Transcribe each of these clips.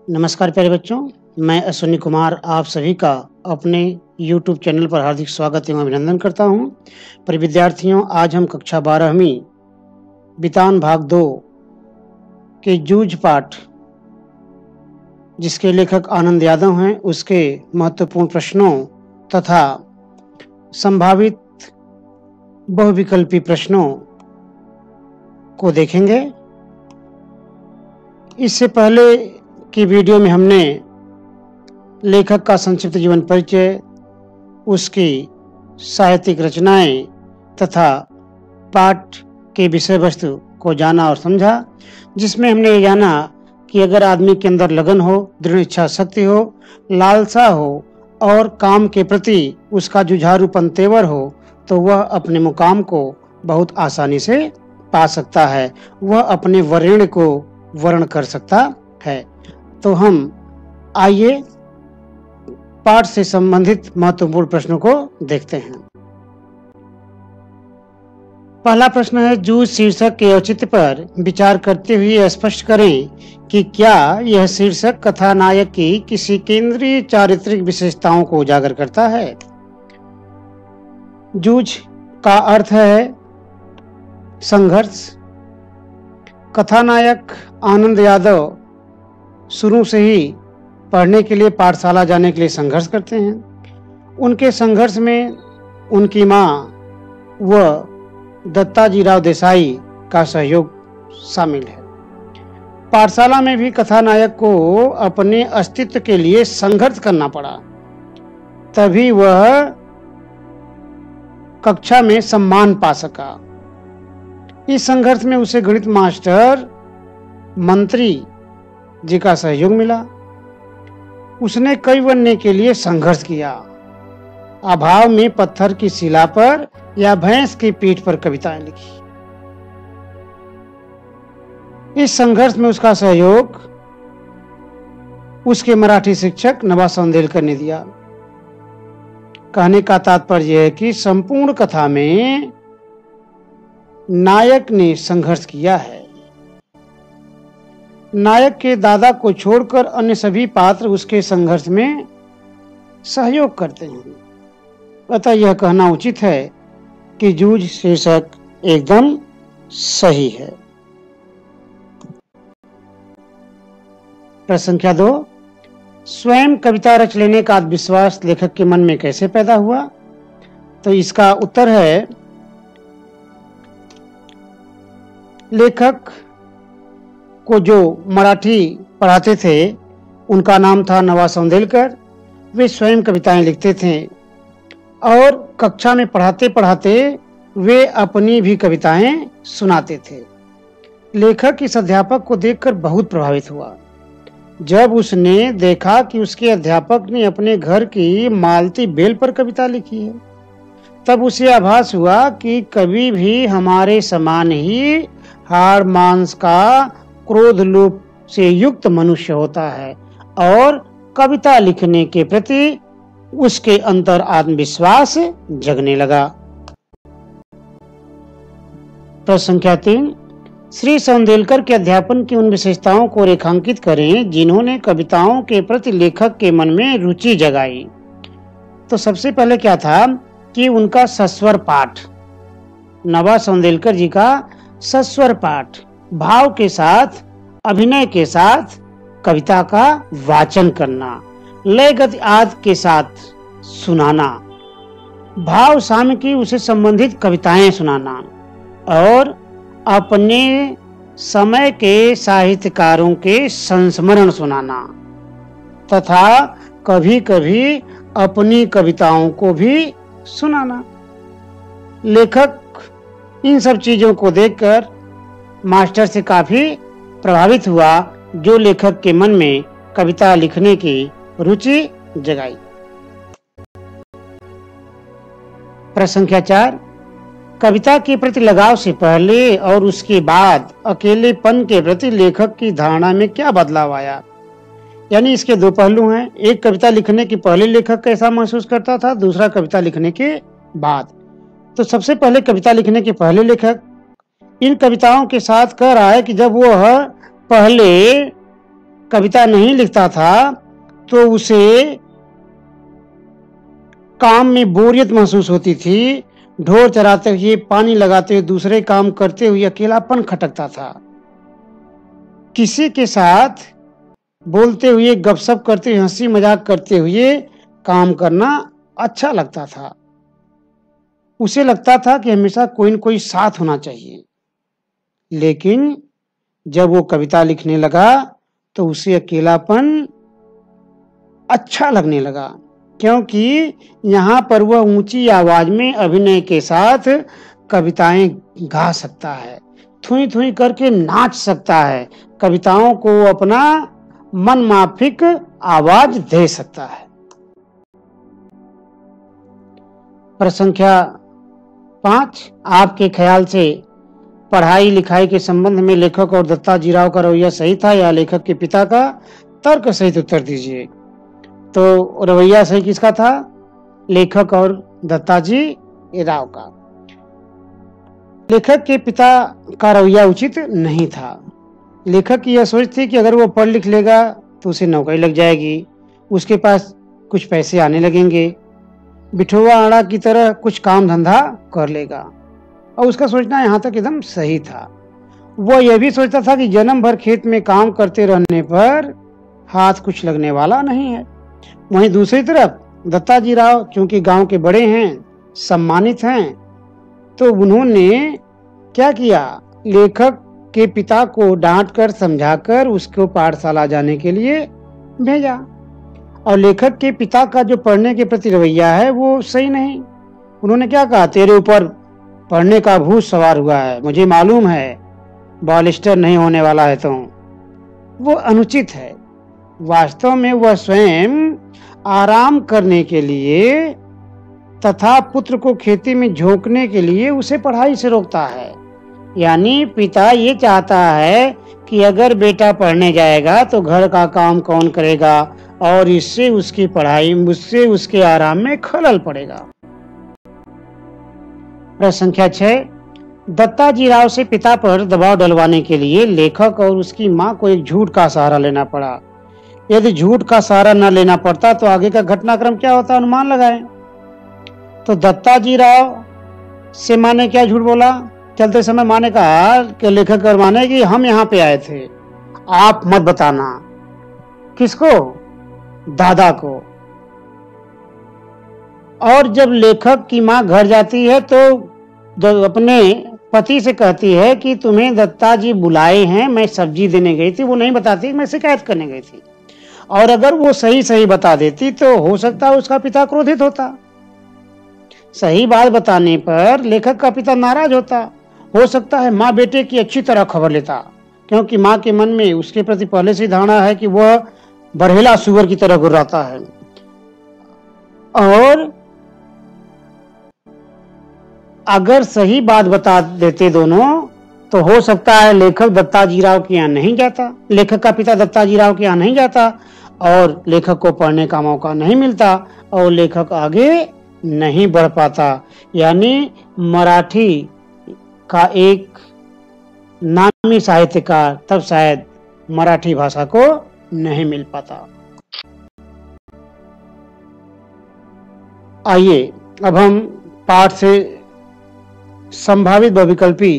नमस्कार प्यारे बच्चों, मैं अश्विनी कुमार आप सभी का अपने YouTube चैनल पर हार्दिक स्वागत एवं अभिनंदन करता हूं। पर विद्यार्थियों, आज हम कक्षा 12वीं बितान भाग 2 के जूझ पाठ, जिसके लेखक आनंद यादव हैं, उसके महत्वपूर्ण प्रश्नों तथा संभावित बहुविकल्पी प्रश्नों को देखेंगे। इससे पहले की वीडियो में हमने लेखक का संक्षिप्त जीवन परिचय, उसकी साहित्यिक रचनाएं तथा पाठ के विषय वस्तु को जाना और समझा, जिसमें हमने ये जाना कि अगर आदमी के अंदर लगन हो, दृढ़ इच्छा शक्ति हो, लालसा हो और काम के प्रति उसका जुझारूपन तेवर हो, तो वह अपने मुकाम को बहुत आसानी से पा सकता है, वह अपने वरेण्य को वर्ण कर सकता है। तो हम आइए पाठ से संबंधित महत्वपूर्ण प्रश्नों को देखते हैं। पहला प्रश्न है, जूझ शीर्षक के औचित्य पर विचार करते हुए स्पष्ट करें कि क्या यह शीर्षक कथानायक की किसी केंद्रीय चारित्रिक विशेषताओं को उजागर करता है। जूझ का अर्थ है संघर्ष। कथानायक आनंद यादव शुरू से ही पढ़ने के लिए पाठशाला जाने के लिए संघर्ष करते हैं। उनके संघर्ष में उनकी मां व दत्ताजीराव देसाई का सहयोग शामिल है। पाठशाला में भी कथानायक को अपने अस्तित्व के लिए संघर्ष करना पड़ा, तभी वह कक्षा में सम्मान पा सका। इस संघर्ष में उसे गणित मास्टर मंत्री जी का सहयोग मिला। उसने कवि बनने के लिए संघर्ष किया। अभाव में पत्थर की शिला पर या भैंस की पीठ पर कविताएं लिखी। इस संघर्ष में उसका सहयोग उसके मराठी शिक्षक नवा सौंदेलकर ने दिया। कहने का तात्पर्य यह है कि संपूर्ण कथा में नायक ने संघर्ष किया है। नायक के दादा को छोड़कर अन्य सभी पात्र उसके संघर्ष में सहयोग करते हैं। अतः यह कहना उचित है कि जूझ शीर्षक एकदम सही है। प्रश्न संख्या 2, स्वयं कविता रच लेने का विश्वास लेखक के मन में कैसे पैदा हुआ। तो इसका उत्तर है, लेखक को जो मराठी पढ़ाते थे उनका नाम था नवा सौंदेलकर। वे स्वयं कविताएं लिखते थे और कक्षा में पढ़ाते पढ़ाते वे अपनी भी कविताएं सुनाते थे। लेखक इस अध्यापक को देखकर बहुत प्रभावित हुआ। जब उसने देखा कि उसके अध्यापक ने अपने घर की मालती बेल पर कविता लिखी है, तब उसे आभास हुआ कि कभी भी हमारे समान ही हाड़ मांस का क्रोध लोभ से युक्त मनुष्य होता है और कविता लिखने के प्रति उसके अंदर आत्मविश्वास जगने लगा। प्रश्न संख्या 3, श्री सौंदेलकर के अध्यापन की उन विशेषताओं को रेखांकित करें जिन्होंने कविताओं के प्रति लेखक के मन में रुचि जगाई। तो सबसे पहले क्या था कि उनका सस्वर पाठ, नवा सौंदेलकर जी का सस्वर पाठ, भाव के साथ अभिनय के साथ कविता का वाचन करना, लय गति आदि के साथ सुनाना, भाव साम्य की उसे संबंधित कविताएं सुनाना और अपने समय के साहित्यकारों के संस्मरण सुनाना तथा कभी कभी अपनी कविताओं को भी सुनाना। लेखक इन सब चीजों को देखकर मास्टर से काफी प्रभावित हुआ, जो लेखक के मन में कविता लिखने की रुचि जगाई। प्रश्न संख्या 4, कविता के प्रति लगाव से पहले और उसके बाद अकेलेपन के प्रति लेखक की धारणा में क्या बदलाव आया। यानी इसके दो पहलू हैं। एक, कविता लिखने के पहले लेखक कैसा महसूस करता था, दूसरा कविता लिखने के बाद। तो सबसे पहले कविता लिखने के पहले लेखक इन कविताओं के साथ कह रहा है कि जब वह पहले कविता नहीं लिखता था तो उसे काम में बोरियत महसूस होती थी। ढोर चराते हुए, पानी लगाते हुए, दूसरे काम करते हुए अकेलापन खटकता था। किसी के साथ बोलते हुए, गपशप करते हुए, हंसी मजाक करते हुए काम करना अच्छा लगता था। उसे लगता था कि हमेशा कोई न कोई साथ होना चाहिए। लेकिन जब वो कविता लिखने लगा तो उसे अकेलापन अच्छा लगने लगा, क्योंकि यहाँ पर वह ऊंची आवाज में अभिनय के साथ कविताएं गा सकता है, थुई थुई करके नाच सकता है, कविताओं को अपना मन माफिक आवाज दे सकता है। प्रश्न संख्या 5, आपके ख्याल से पढ़ाई लिखाई के संबंध में लेखक और दत्ताजीराव का रवैया सही था या लेखक के पिता का? तर्क सहित उत्तर दीजिए। तो रवैया सही किसका था? लेखक और दत्ताजी राव का। लेखक के पिता का रवैया उचित नहीं था। लेखक की यह सोच थी कि अगर वो पढ़ लिख लेगा तो उसे नौकरी लग जाएगी, उसके पास कुछ पैसे आने लगेंगे, बिठोवा आड़ा की तरह कुछ काम धंधा कर लेगा। और उसका सोचना यहाँ तक एकदम सही था। वह यह भी सोचता था कि जन्म भर खेत में काम करते रहने पर हाथ कुछ लगने वाला नहीं है। वहीं दूसरी तरफ दत्ताजीराव चूंकि गांव के बड़े हैं, सम्मानित हैं, तो उन्होंने क्या किया? लेखक के पिता को डांटकर समझाकर उसको पाठशाला जाने के लिए भेजा। और लेखक के पिता का जो पढ़ने के प्रति रवैया है वो सही नहीं। उन्होंने क्या कहा? तेरे ऊपर पढ़ने का भूत सवार हुआ है, मुझे मालूम है बैरिस्टर नहीं होने वाला है। तो वो अनुचित है। वास्तव में वह स्वयं आराम करने के लिए तथा पुत्र को खेती में झोंकने के लिए उसे पढ़ाई से रोकता है। यानी पिता ये चाहता है कि अगर बेटा पढ़ने जाएगा तो घर का काम कौन करेगा, और इससे उसकी पढ़ाई, मुझसे उसके आराम में खलल पड़ेगा। प्रश्न संख्या 6, दत्ताजीराव से पिता पर दबाव डलवाने के लिए लेखक और उसकी मां को एक झूठ का सहारा लेना पड़ा। यदि झूठ का सहारा न लेना पड़ता तो आगे का घटनाक्रम क्या होता, अनुमान लगाएं। तो दत्ताजीराव से मां ने क्या झूठ बोला? चलते समय मां ने कहा कि लेखक और मां ने कि हम यहाँ पे आए थे, आप मत बताना। किसको? दादा को। और जब लेखक की मां घर जाती है तो अपने पति से कहती है कि तुम्हें दत्ताजी बुलाए हैं, मैं सब्जी देने गई थी। वो नहीं बताती, मैं शिकायत करने गई थी। और अगर वो सही सही बता देती तो हो सकता है उसका पिता क्रोधित होता। सही बात बताने पर लेखक का पिता नाराज होता। हो सकता है माँ बेटे की अच्छी तरह खबर लेता, क्योंकि माँ के मन में उसके प्रति पहले से धारणा है कि वह बरहेला सुअर की तरह गुर्राता है। और अगर सही बात बता देते दोनों तो हो सकता है लेखक दत्ताजीराव के यहाँ नहीं जाता, लेखक का पिता दत्ताजीराव के यहाँ नहीं जाता, और लेखक को पढ़ने का मौका नहीं मिलता और लेखक आगे नहीं बढ़ पाता। यानी मराठी का एक नामी साहित्यकार तब शायद मराठी भाषा को नहीं मिल पाता। आइए अब हम पाठ से संभावित बहुविकल्पी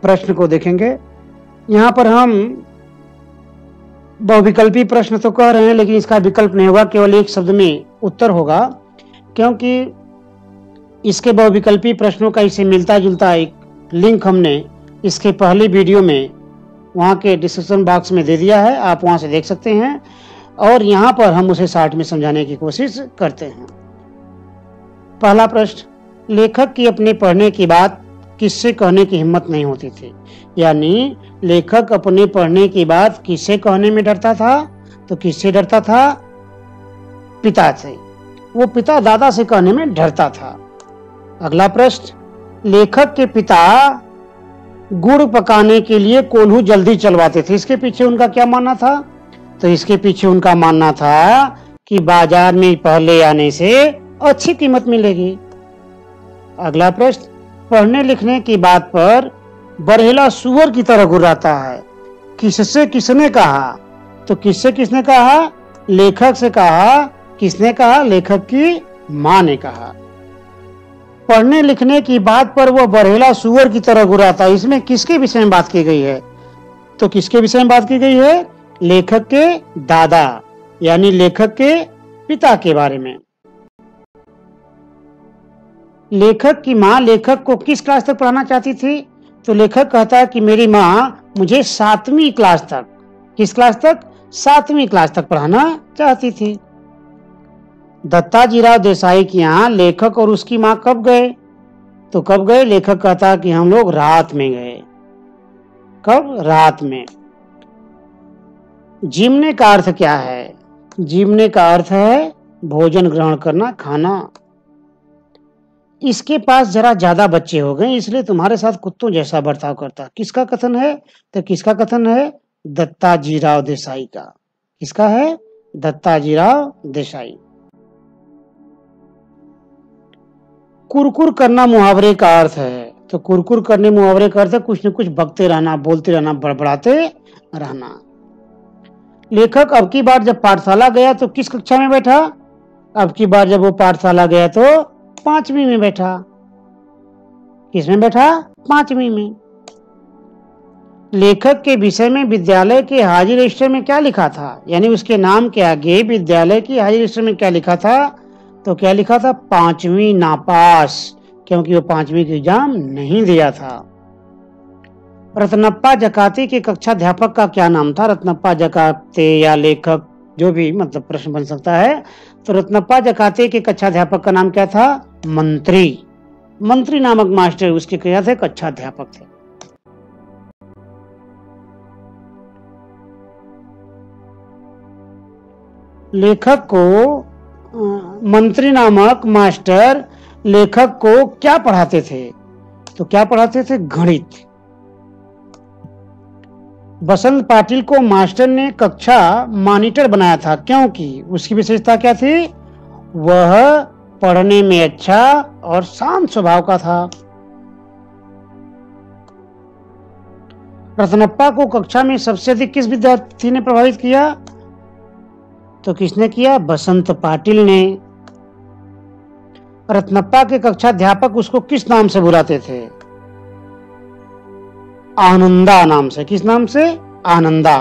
प्रश्न को देखेंगे। यहाँ पर हम बहुविकल्पी प्रश्न तो कह रहे हैं, लेकिन इसका विकल्प नहीं होगा, केवल एक शब्द में उत्तर होगा, क्योंकि इसके बहुविकल्पी प्रश्नों का इसे मिलता जुलता एक लिंक हमने इसके पहले वीडियो में वहाँ के डिस्क्रिप्शन बॉक्स में दे दिया है, आप वहाँ से देख सकते हैं। और यहाँ पर हम उसे शॉर्ट में समझाने की कोशिश करते हैं। पहला प्रश्न, लेखक की अपने पढ़ने की बात किससे कहने की हिम्मत नहीं होती थी। यानी लेखक अपने पढ़ने की बात किससे कहने में डरता था? तो किससे डरता था? पिता से। वो पिता दादा से कहने में डरता था। अगला प्रश्न, लेखक के पिता गुड़ पकाने के लिए कोल्हू जल्दी चलवाते थे, इसके पीछे उनका क्या मानना था? तो इसके पीछे उनका मानना था कि बाजार में पहले आने से अच्छी कीमत मिलेगी। अगला प्रश्न, पढ़ने लिखने की बात पर बरहेला सुअर की तरह गुर्राता है, किससे किसने कहा? तो किससे किसने कहा? लेखक से कहा। किसने कहा? लेखक की मां ने कहा। पढ़ने लिखने की बात पर वह बरहेला सुअर की तरह गुर्राता। इसमें किसके विषय में बात की गई है? तो किसके विषय में बात की गई है? लेखक के दादा यानी लेखक के पिता के बारे में। लेखक की मां लेखक को किस क्लास तक पढ़ाना चाहती थी? तो लेखक कहता है कि मेरी मां मुझे 7वीं क्लास तक, किस क्लास तक? 7वीं क्लास तक पढ़ाना चाहती थी। दत्ताजीराव देसाई के यहाँ लेखक और उसकी मां कब गए? तो कब गए? लेखक कहता कि हम लोग रात में गए। कब? रात में। जीवने का अर्थ क्या है? जीवने का अर्थ है भोजन ग्रहण करना, खाना। इसके पास जरा ज्यादा बच्चे हो गए इसलिए तुम्हारे साथ कुत्तों जैसा बर्ताव करता। किसका कथन है? तो किसका कथन है? दत्ताजीराव देसाई का। किसका है? दत्ताजीराव देसाई। कुरकुर करना मुहावरे का अर्थ है। तो कुरकुर करने मुहावरे का अर्थ है कुछ न कुछ बकते रहना, बोलते रहना, बड़बड़ाते रहना। लेखक अब की बार जब पाठशाला गया तो किस कक्षा में बैठा? अब की बार जब वो पाठशाला गया तो 5वीं में बैठा। किसमें बैठा? 5वीं में। लेखक के विषय में विद्यालय के हाजिर रजिस्टर में क्या लिखा था? यानी उसके नाम के आगे विद्यालय की हाजिर रजिस्टर में क्या लिखा था? तो क्या लिखा था? 5वीं नापास, क्योंकि वो 5वीं की एग्जाम नहीं दिया था। रत्नप्पा जकाते के कक्षाध्यापक का क्या नाम था? रत्नप्पा जकाते या लेखक जो भी मतलब प्रश्न बन सकता है। तो रत्नप्पा जकाते के कक्षाध्यापक का नाम क्या था? मंत्री। मंत्री नामक मास्टर उसके क्या थे? कक्षाध्यापक थे। लेखक को मंत्री नामक मास्टर लेखक को क्या पढ़ाते थे? तो क्या पढ़ाते थे? गणित। बसंत पाटिल को मास्टर ने कक्षा मॉनिटर बनाया था क्योंकि उसकी विशेषता क्या थी? वह पढ़ने में अच्छा और शांत स्वभाव का था। रत्नप्पा को कक्षा में सबसे अधिक किस विद्यार्थी ने प्रभावित किया? तो किसने किया? बसंत पाटिल ने। रत्नप्पा के कक्षाध्यापक उसको किस नाम से बुलाते थे? आनंदा नाम से। किस नाम से? आनंदा।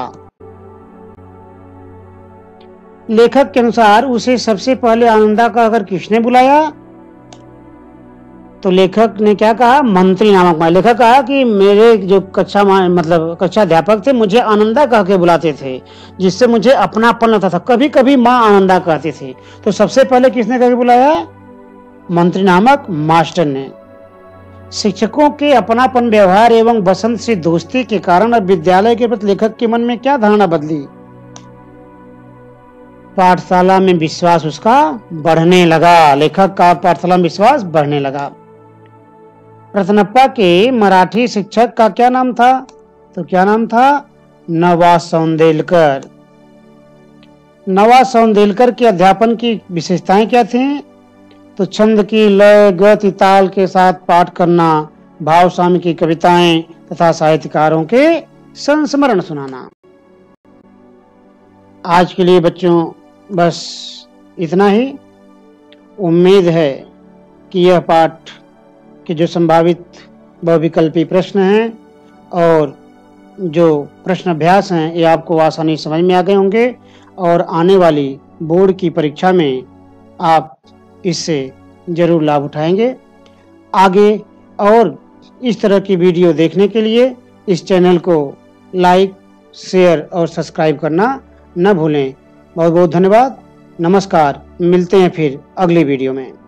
लेखक के अनुसार उसे सबसे पहले आनंदा का अगर किसने बुलाया? तो लेखक ने क्या कहा? मंत्री नामक मां। लेखक कहा कि मेरे जो कक्षाध्यापक थे मुझे आनंदा कह के बुलाते थे जिससे मुझे अपनापन लगता था। कभी कभी मां आनंदा कहते थे। तो सबसे पहले किसने कह के बुलाया? मंत्री नामक मास्टर ने। शिक्षकों के अपनापन व्यवहार एवं बसंत से दोस्ती के कारण अब विद्यालय के प्रति लेखक के मन में क्या धारणा बदली? पाठशाला में विश्वास उसका बढ़ने लगा। लेखक का पाठशाला में विश्वास बढ़ने लगा। रत्नप्पा के मराठी शिक्षक का क्या नाम था? तो क्या नाम था? नवा सौंदेलकर। नवा सौंदेलकर के अध्यापन की विशेषताएं क्या थीं? तो छंद की लय, गति, ताल के साथ पाठ करना, भाव स्वामी की कविताएं तथा साहित्यकारों के संस्मरण सुनाना। आज के लिए बच्चों बस इतना ही। उम्मीद है कि यह पाठ के जो संभावित बहुविकल्पी प्रश्न हैं और जो प्रश्न अभ्यास हैं ये आपको आसानी समझ में आ गए होंगे और आने वाली बोर्ड की परीक्षा में आप इससे जरूर लाभ उठाएंगे। आगे और इस तरह की वीडियो देखने के लिए इस चैनल को लाइक, शेयर और सब्सक्राइब करना न भूलें। बहुत बहुत धन्यवाद। नमस्कार। मिलते हैं फिर अगली वीडियो में।